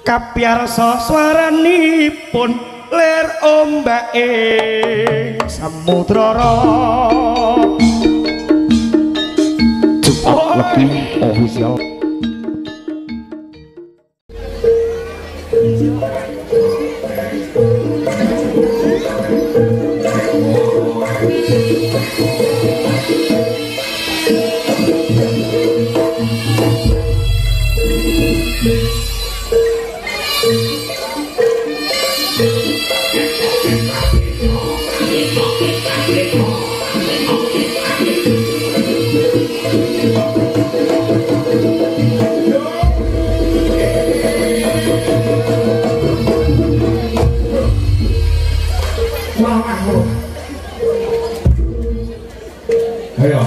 Kapiarsa swaranipun ler ombake samudra LEGI official. Ayo.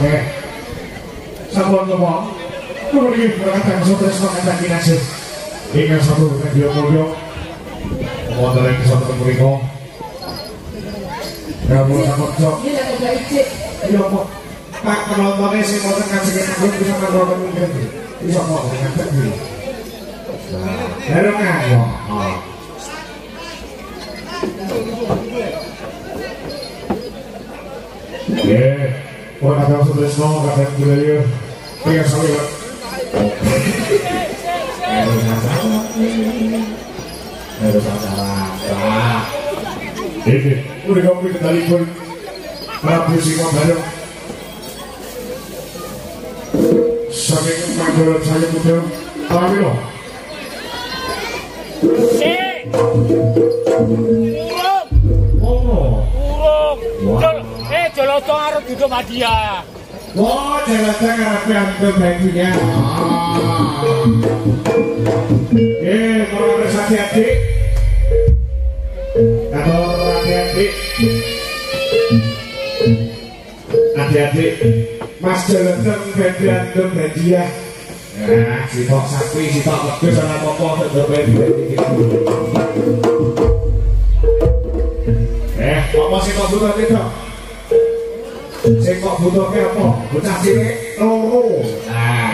Oke. Sampun ngomong. Kemudian berkata sotres makan kinasih. Ingat satu radio mulyo. Modal yang satu mereka. Kamu sama cok. Ini lagi gak ijik. Iya kok. Pak penontonnya sih mau tekan segini aku bisa nonton mungkin. Bisa kok dengan tegir. Nah, baru ngomong. Oke, orang kata sotres no, kata budaya. Tinggal sampai. Harus salah. Ini udah kamu kendali pun Prabu Singo bareng saking Manggolo Cahyo Mudo pahami loh urung Jolodong arep duduk hadiah. Wah, Jolodong arep antum bajunya. Kalau harus hati-hati. Kalau hati-hati. Hati-hati. Mas Jolodong ganti antum hadiah. Nah, sitok sakti, sitok wedhus ana apa-apa tetep ganti. Apa sih kok butuh itu? Sing kok butuhke apa? Bocah cilik loro. Nah,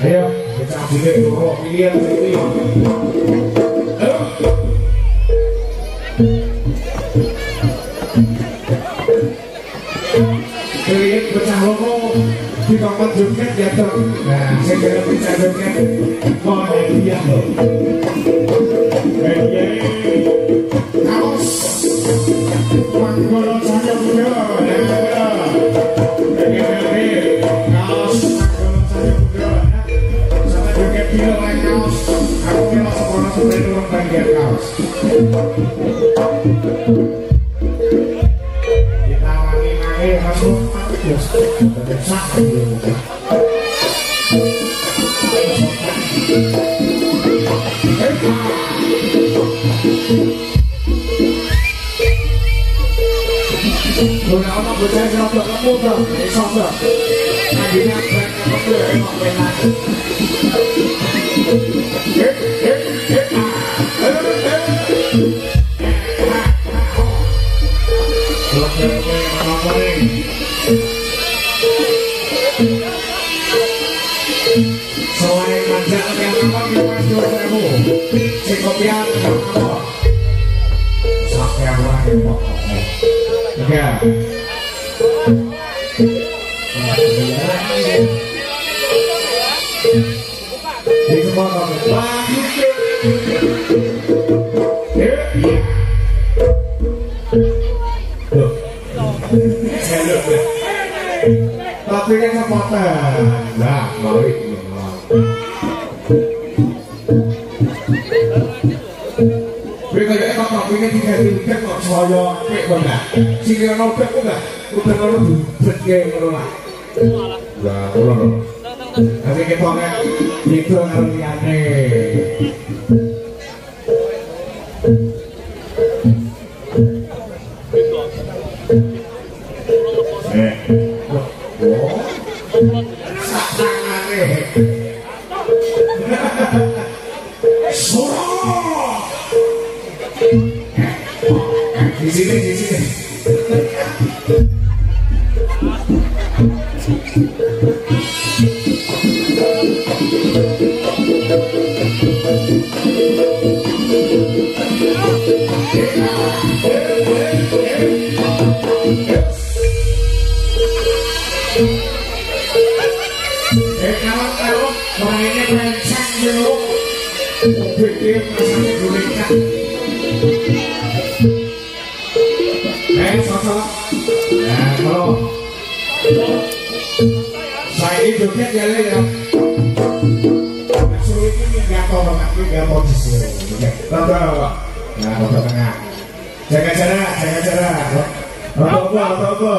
ayo bocah cilik loro pilihan iki. Ayo. Pilihan bocah loro di tempat joget ya toh. Nah, sing kira bocah joget kok hadiah lho. Kaos Manggolo Cahyo Mudo. Kaos Manggolo Cahyo Mudo. Sama joget film lain kaos. Aku kira sekolah sebenarnya orang bagian kaos. Ditawani mangi masuk terus besar gitu. Guna apa bocah yang udah kemuda, sombong. Nantinya akan enak benar. Selain manjat yang apa kita jual kamu, si kopian yang apa? Sampai apa yang mau? Oke. Di semua kamu lanjut. Tapi kan sepotong. Nah, balik. Ini tiga kok saya kayak mana? Sini orang udah enggak, udah kalau dubet kayak mana? Enggak, kalau tapi kita nggak itu ngertiannya. Di sini. Kalau mainnya berencang dulu, bikin masalah gulingkan. Sosok. Nah, kalau saya ini joget ya le ya. Sulit ini gampang banget, ini gampang sih. Oke, nah, foto tengah. Jaga jarak. Foto.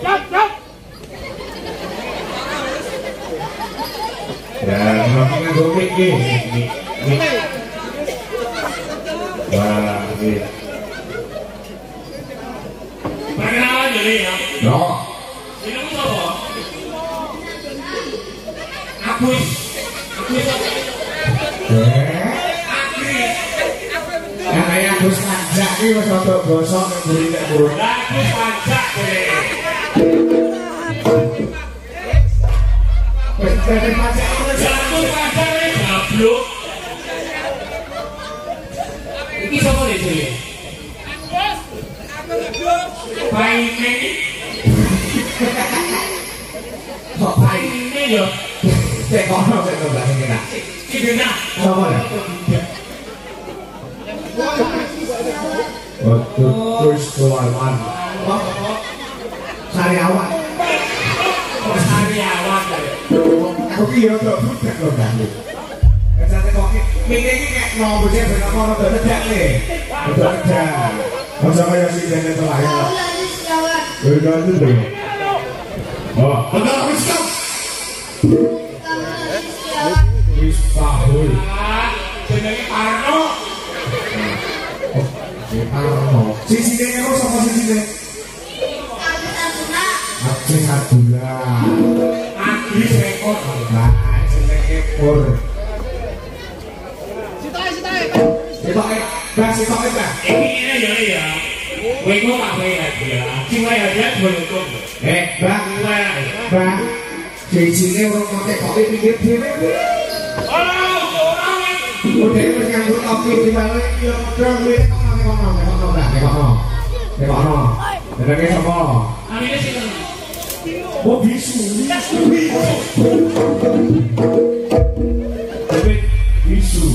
Yap. Dan makin gomik ini. Wah, ini. Perkenalan jadi ya. No. Ini apa? Kayak Agus Pajak ini wis rada gosok nek buri nek buri. Agus Pajak kowe. Wis dadi pajak ora jatuh pajak e goblok. Iki sapa iki? Agus. Paine. Kok paine yo? Cek kono cek bahasa kita. Iki nah. Sapa ya? Terus keluaran sariawan aku kira udah budak loh kan kecatnya kok ini kayak mau bocah berapa orang udah ledak nih udah ledak sama yang si jenis telah ya udah itu deh oh udah habis kau wis pahul jenenge Parno sisi deh kamu sama sisi deh Abdi Sadula Abdi Sekor nah jeneng ekor Sitoke Bang ini ya kowe kok kabeh ya sing wae ya bolong Bang sisine ora kote kok pinggir dhewe udah nyambut topi di balik yo dong kuwi Jenenge sapa? Amine sing. Oh bisu. Bisu.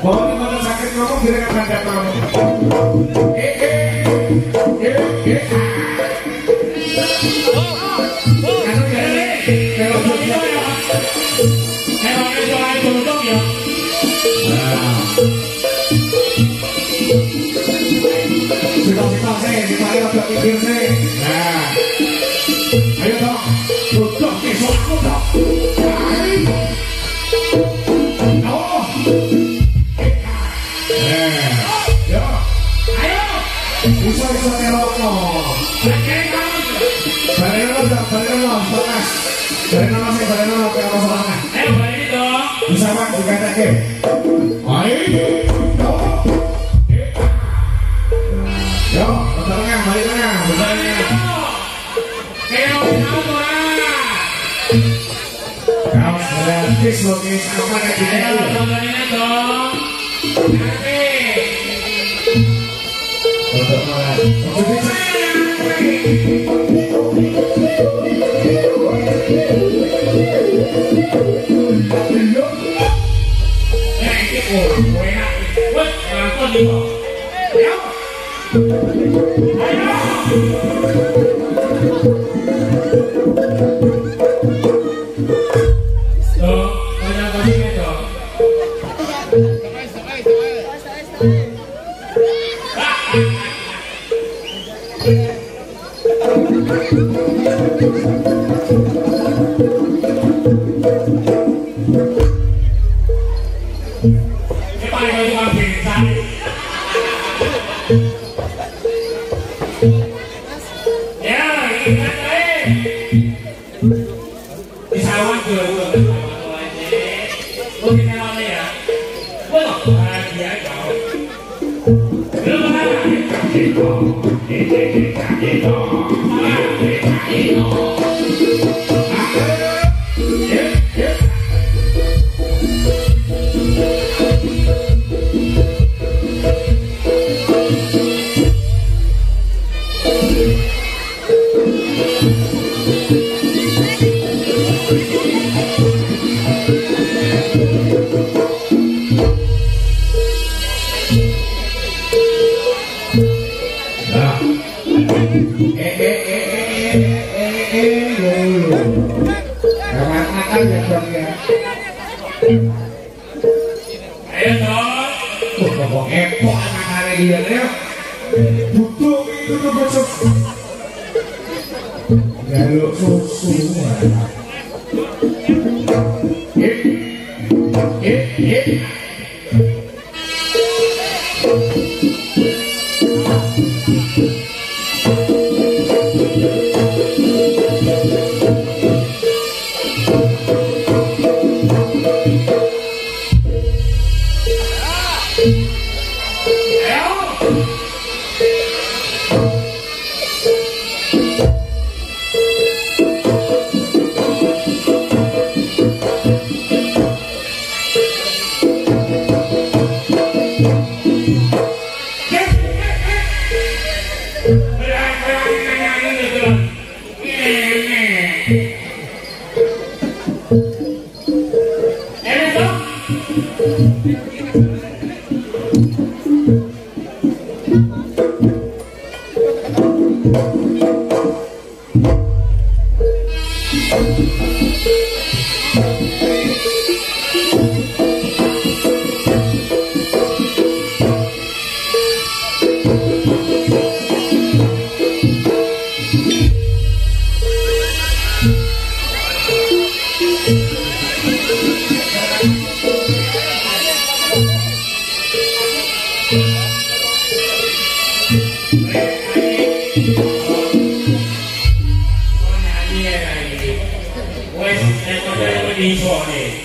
Bawa di mana sakit ngomong kira ada kamu. Anu jadi kalau dia emangnya soal Jolodong ya. Kita saya dipanggil untuk pikir saya. Nah, ayo dong, duduk di suatu dong. Oh, yo, ayo, bisa teroko. Bareng panas. Bareng kayak masalah. Ayo balik dong. Bisa bang dikatakan. Ayo. Yo, tengah, balik tengah, kaos gratis logis apa kayak gini dong. Untuk malah,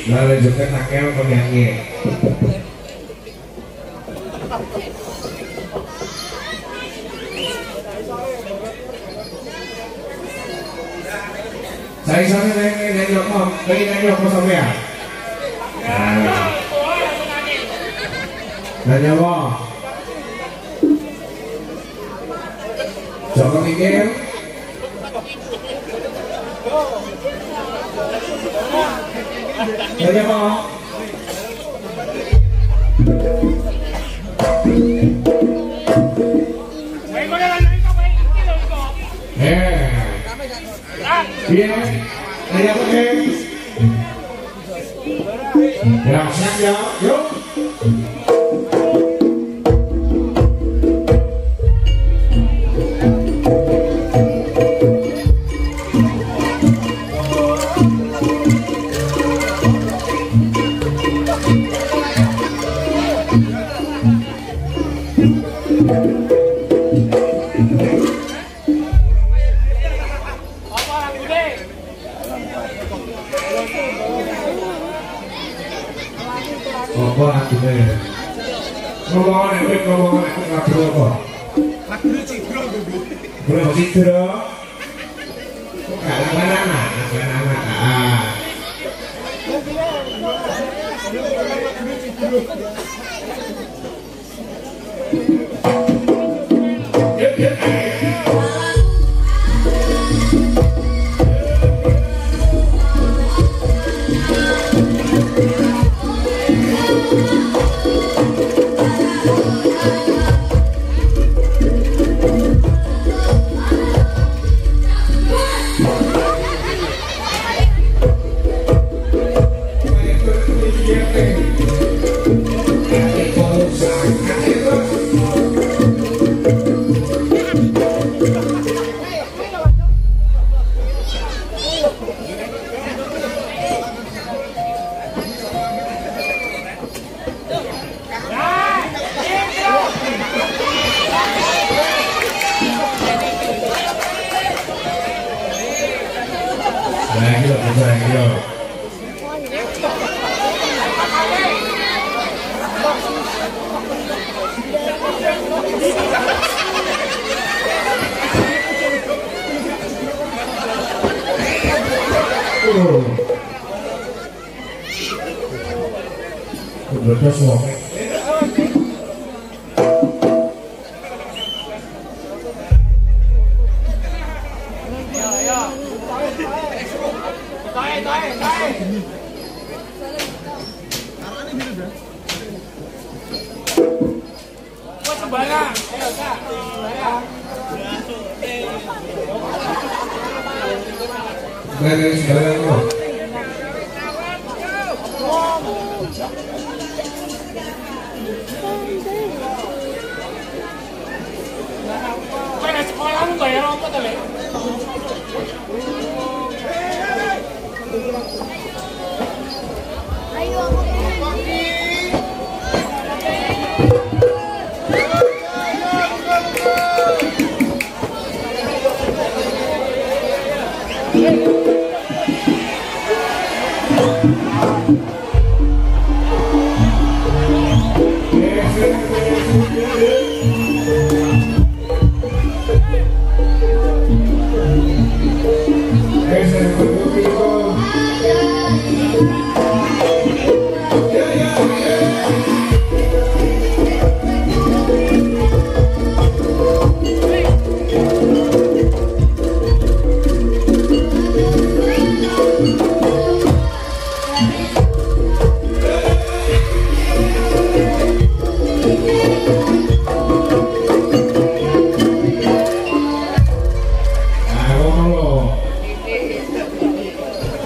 Lalu juga takel penyanyi. Saya nyanyi apa? Lagi nyanyi apa sampean? Nyanyi apa? Coba mikir. Nyanyi apa? Iya, nyanyi apa nih? Ya, siap ya, yuk. Apa artinya? Ngomong lagu apa? Lagu cidro dulu. Lagu cidro. Anak-anak.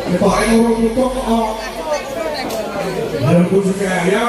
Ketoknya ngurung utuh kok. Dalam khususnya ya.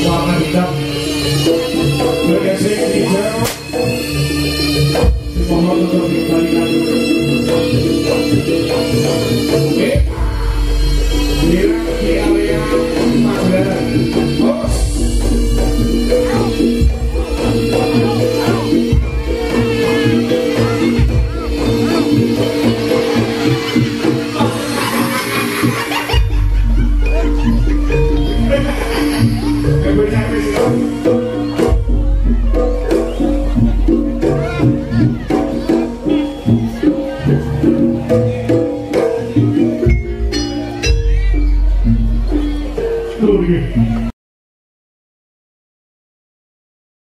Warna hitam bergeser hijau mohon untuk dikembalikan oke di area Manggolo bos Every time